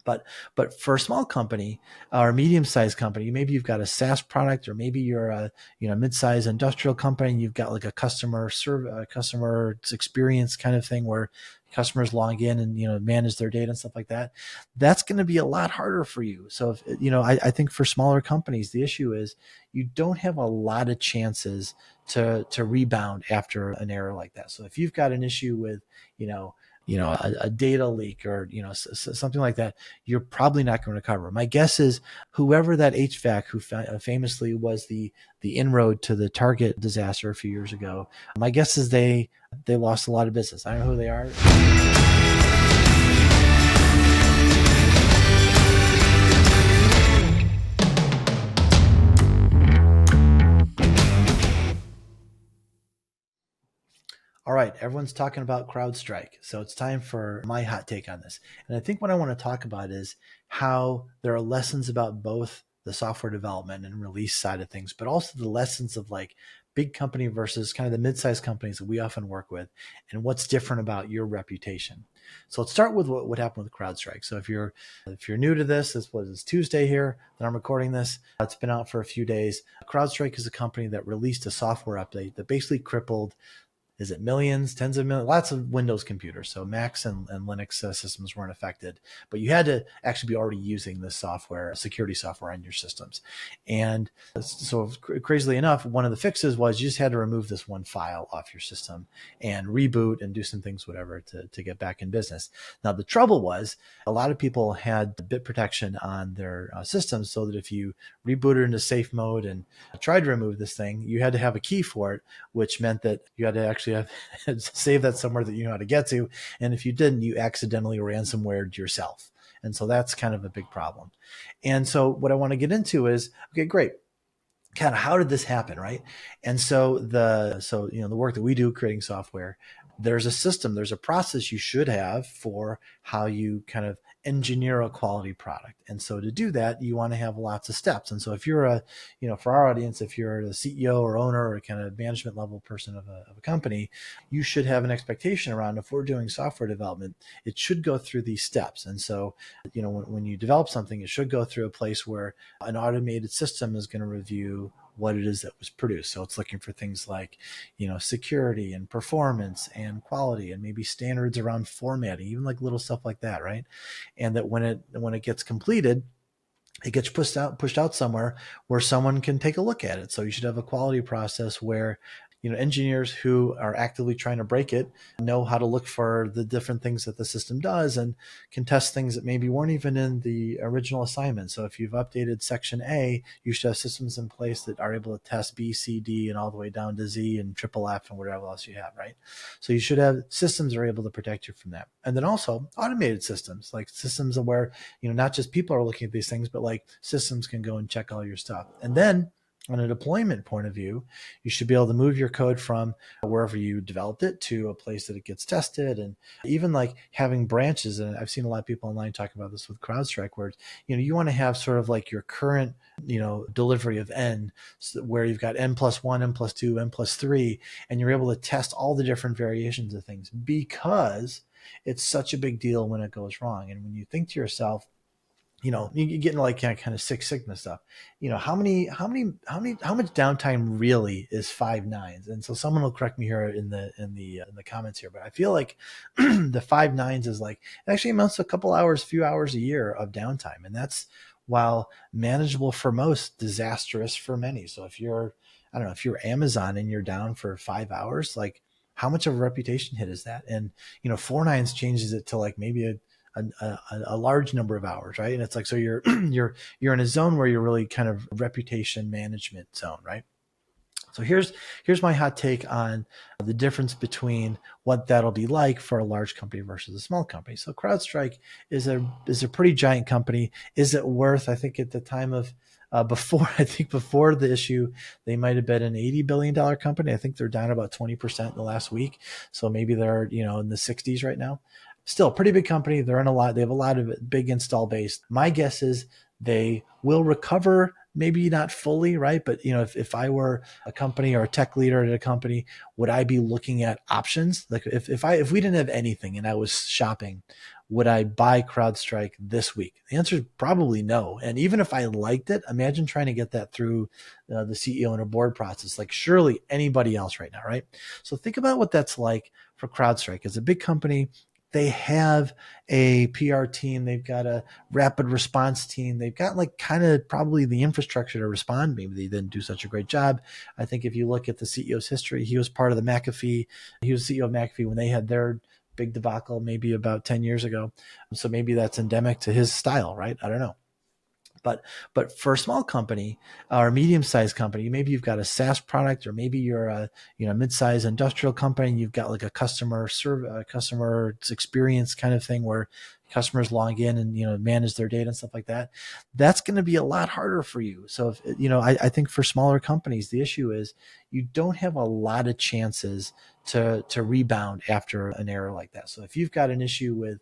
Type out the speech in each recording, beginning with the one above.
But for a small company or a medium-sized company, maybe you've got a SaaS product, or maybe you're a mid-sized industrial company and you've got like a customer experience kind of thing where customers log in and manage their data and stuff like that. That's going to be a lot harder for you. So if, I think for smaller companies, the issue is you don't have a lot of chances to rebound after an error like that. So if you've got an issue with a data leak or something like that, you're probably not going to recover. My guess is whoever that HVAC who famously was the inroad to the Target disaster a few years ago, my guess is they lost a lot of business. I don't know who they are. All right, everyone's talking about CrowdStrike, so it's time for my hot take on this. And I think what I want to talk about is how there are lessons about both the software development and release side of things, but also the lessons of like big company versus kind of the mid-sized companies that we often work with, and what's different about your reputation. So let's start with what happened with CrowdStrike. So if you're new to this, it's Tuesday here that I'm recording this. It's been out for a few days. CrowdStrike is a company that released a software update that basically crippled, is it millions, tens of millions, lots of Windows computers. So Macs and Linux systems weren't affected, but you had to actually be already using this software, security software on your systems. And so crazily enough, one of the fixes was you just had to remove this one file off your system and reboot and do some things, whatever, to get back in business. Now, the trouble was a lot of people had bit protection on their systems, so that if you rebooted into safe mode and tried to remove this thing, you had to have a key for it, which meant that you had to actually have save that somewhere that you know how to get to. And if you didn't, you accidentally ransomwared yourself. And so that's kind of a big problem. And so what I want to get into is, okay, great. Kind of how did this happen, right? And so the work that we do creating software, there's a system, there's a process you should have for how you kind of engineer a quality product. And so to do that, you want to have lots of steps. And so if you're for our audience, if you're the CEO or owner or kind of management level person of a company, you should have an expectation around, if we're doing software development, it should go through these steps. And so, when you develop something, it should go through a place where an automated system is going to review what it is that was produced. So it's looking for things like, security and performance and quality and maybe standards around formatting, even like little stuff like that, right? And that when it gets completed, it gets pushed out somewhere where someone can take a look at it. So you should have a quality process where engineers who are actively trying to break it know how to look for the different things that the system does and can test things that maybe weren't even in the original assignment. So if you've updated section A, you should have systems in place that are able to test B, C, D, and all the way down to Z and triple F and whatever else you have, right? So you should have systems that are able to protect you from that. And then also automated systems, like systems where, not just people are looking at these things, but like systems can go and check all your stuff. And then on a deployment point of view, you should be able to move your code from wherever you developed it to a place that it gets tested. And even like having branches, and I've seen a lot of people online talk about this with CrowdStrike, where you want to have sort of like your current delivery of N, where you've got N+1, N+2, N+3, and you're able to test all the different variations of things, because it's such a big deal when it goes wrong. And when you think to yourself, you get into like kind of Six Sigma stuff. How much downtime really is 5 nines? And so someone will correct me here in the comments here, but I feel like the 5 nines is like, it actually amounts to a couple hours, few hours a year of downtime. And that's, while manageable for most, disastrous for many. So if you're Amazon and you're down for 5 hours, like how much of a reputation hit is that? And, 4 nines changes it to like maybe a large number of hours, right? And it's like, so you're in a zone where you're really kind of reputation management zone, right? So here's my hot take on the difference between what that'll be like for a large company versus a small company. So CrowdStrike is a pretty giant company. Is it worth, I think at the time of before the issue, they might have been an $80 billion company. I think they're down about 20% in the last week. So maybe they're, in the 60s right now. Still a pretty big company. They have a lot of big install base. My guess is they will recover, maybe not fully, right? But if I were a company or a tech leader at a company, would I be looking at options? Like if we didn't have anything and I was shopping, would I buy CrowdStrike this week? The answer is probably no. And even if I liked it, imagine trying to get that through the CEO and a board process, like surely anybody else right now, right? So think about what that's like for CrowdStrike. As a big company, they have a PR team. They've got a rapid response team. They've got like kind of probably the infrastructure to respond. Maybe they didn't do such a great job. I think if you look at the CEO's history, he was part of the McAfee. He was CEO of McAfee when they had their big debacle maybe about 10 years ago. So maybe that's endemic to his style, right? I don't know. But for a small company or a medium-sized company, maybe you've got a SaaS product, or maybe you're a mid-sized industrial company and you've got like a customer experience kind of thing where customers log in and manage their data and stuff like that. That's going to be a lot harder for you. So if I think for smaller companies, the issue is you don't have a lot of chances to rebound after an error like that. So if you've got an issue with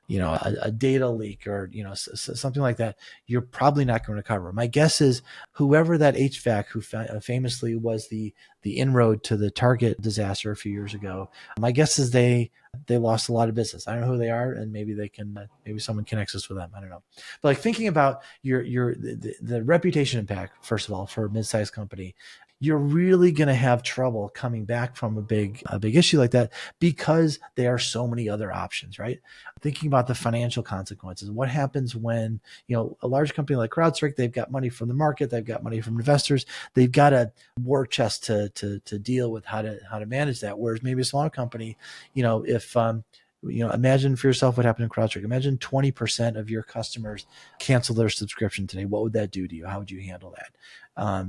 a data leak or something like that, you're probably not going to recover. My guess is whoever that HVAC who famously was the inroad to the Target disaster a few years ago, my guess is they lost a lot of business. I don't know who they are, and maybe they can maybe someone connects us with them. I don't know. But like thinking about the reputation impact, first of all, for a mid-sized company, you're really going to have trouble coming back from a big issue like that because there are so many other options, right? Thinking about the financial consequences. What happens when, a large company like CrowdStrike, they've got money from the market, they've got money from investors, they've got a war chest to deal with how to manage that. Whereas maybe a smaller company, if imagine for yourself what happened in CrowdStrike. Imagine 20% of your customers cancel their subscription today. What would that do to you? How would you handle that?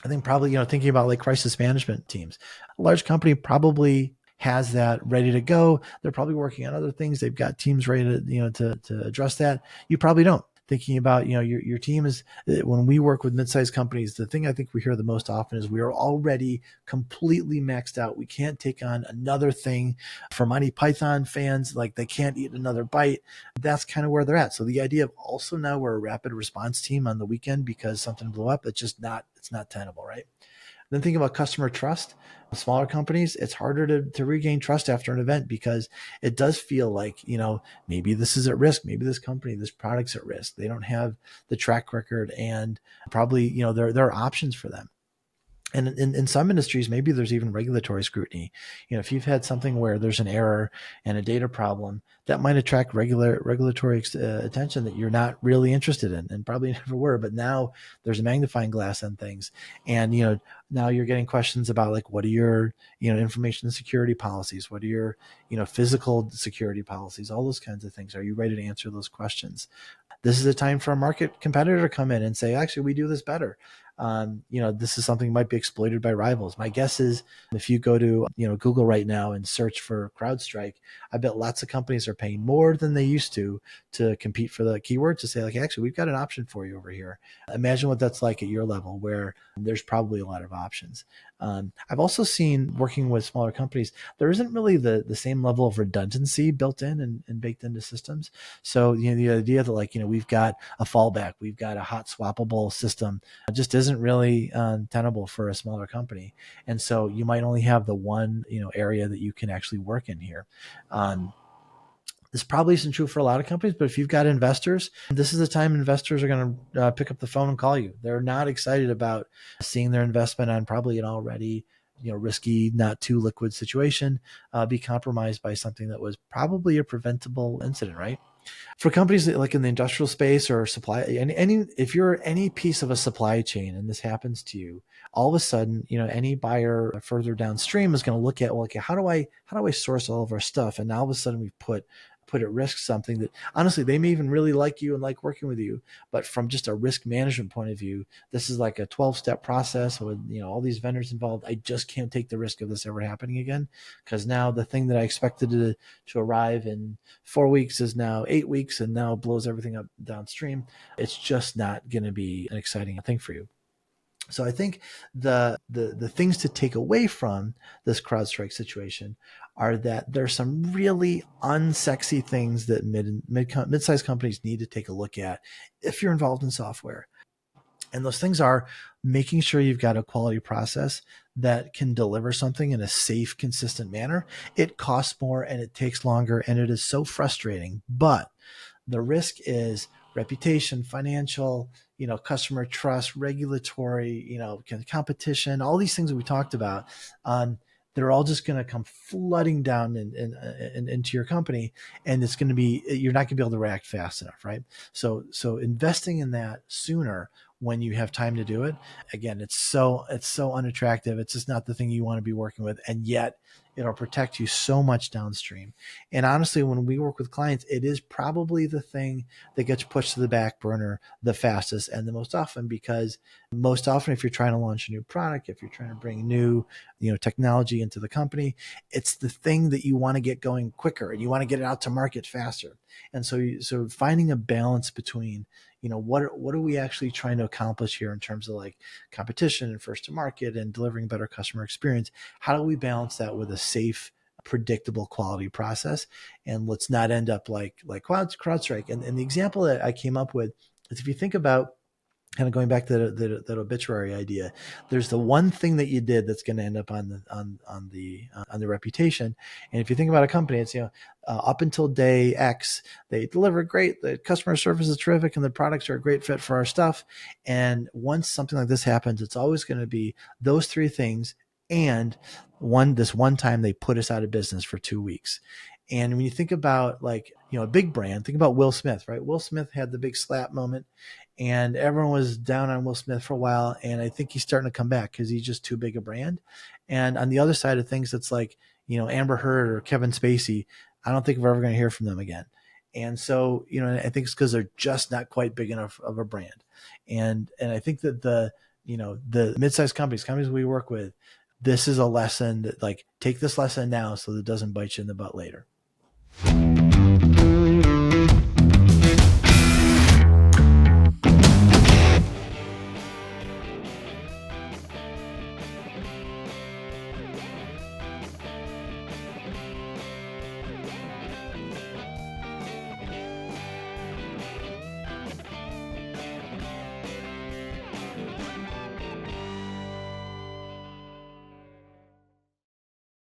I think probably, thinking about like crisis management teams, a large company probably has that ready to go. They're probably working on other things. They've got teams ready to address that. You probably don't. Thinking about, your team is, when we work with mid-sized companies, the thing I think we hear the most often is we are already completely maxed out. We can't take on another thing. For Monty Python fans, like they can't eat another bite. That's kind of where they're at. So the idea of also now we're a rapid response team on the weekend because something blew up, it's not tenable, right? Then think about customer trust. Smaller companies, it's harder to regain trust after an event because it does feel like, maybe this is at risk. Maybe this company, this product's at risk. They don't have the track record and probably, there are options for them. And in some industries, maybe there's even regulatory scrutiny. If you've had something where there's an error and a data problem, that might attract regulatory attention that you're not really interested in and probably never were. But now there's a magnifying glass on things. And, now you're getting questions about like, what are your, information security policies? What are your, physical security policies? All those kinds of things. Are you ready to answer those questions? This is a time for a market competitor to come in and say, actually, we do this better. This is something that might be exploited by rivals. My guess is if you go to, Google right now and search for CrowdStrike, I bet lots of companies are paying more than they used to compete for the keyword to say like, actually, we've got an option for you over here. Imagine what that's like at your level where there's probably a lot of options. I've also seen working with smaller companies, there isn't really the same level of redundancy built in and baked into systems. So, the idea that like, we've got a fallback, we've got a hot swappable system just isn't really tenable for a smaller company. And so you might only have the one, area that you can actually work in here. This probably isn't true for a lot of companies, but if you've got investors, this is the time investors are going to pick up the phone and call you. They're not excited about seeing their investment on probably an already risky, not too liquid situation be compromised by something that was probably a preventable incident, right? For companies that, like in the industrial space or supply, if you're any piece of a supply chain and this happens to you, all of a sudden, any buyer further downstream is going to look at, well, okay, how do I source all of our stuff? And now all of a sudden we've put at risk something that honestly, they may even really like you and like working with you, but from just a risk management point of view, this is like a 12-step process with, all these vendors involved. I just can't take the risk of this ever happening again. Cause now the thing that I expected to arrive in 4 weeks is now 8 weeks and now blows everything up downstream. It's just not going to be an exciting thing for you. So I think the things to take away from this CrowdStrike situation are that there's some really unsexy things that mid-sized companies need to take a look at if you're involved in software. And those things are making sure you've got a quality process that can deliver something in a safe, consistent manner. It costs more and it takes longer and it is so frustrating, but the risk is reputation, financial, customer trust, regulatory, competition, all these things that we talked about. They're all just going to come flooding down into your company, and it's going to be, you're not going to be able to react fast enough, right? So investing in that sooner when you have time to do it, again, it's so unattractive. It's just not the thing you want to be working with, and yet it'll protect you so much downstream. And honestly, when we work with clients, it is probably the thing that gets pushed to the back burner the fastest and the most often, because most often, if you're trying to launch a new product, if you're trying to bring new, technology into the company, it's the thing that you want to get going quicker and you want to get it out to market faster. And so finding a balance between, what are we actually trying to accomplish here in terms of like competition and first to market and delivering better customer experience? How do we balance that with a safe, predictable quality process? And let's not end up like CrowdStrike. And the example that I came up with is, if you think about kind of going back to that obituary idea, there's the one thing that you did that's going to end up on the reputation. And if you think about a company, it's up until day X, they deliver great, the customer service is terrific, and the products are a great fit for our stuff. And once something like this happens, it's always going to be those three things. And this one time they put us out of business for 2 weeks. And when you think about like, a big brand, think about Will Smith, right? Will Smith had the big slap moment and everyone was down on Will Smith for a while. And I think he's starting to come back because he's just too big a brand. And on the other side of things, it's like, Amber Heard or Kevin Spacey, I don't think we're ever going to hear from them again. And so, I think it's because they're just not quite big enough of a brand. And I think that the mid-sized companies we work with, this is a lesson that, like, take this lesson now so that it doesn't bite you in the butt later.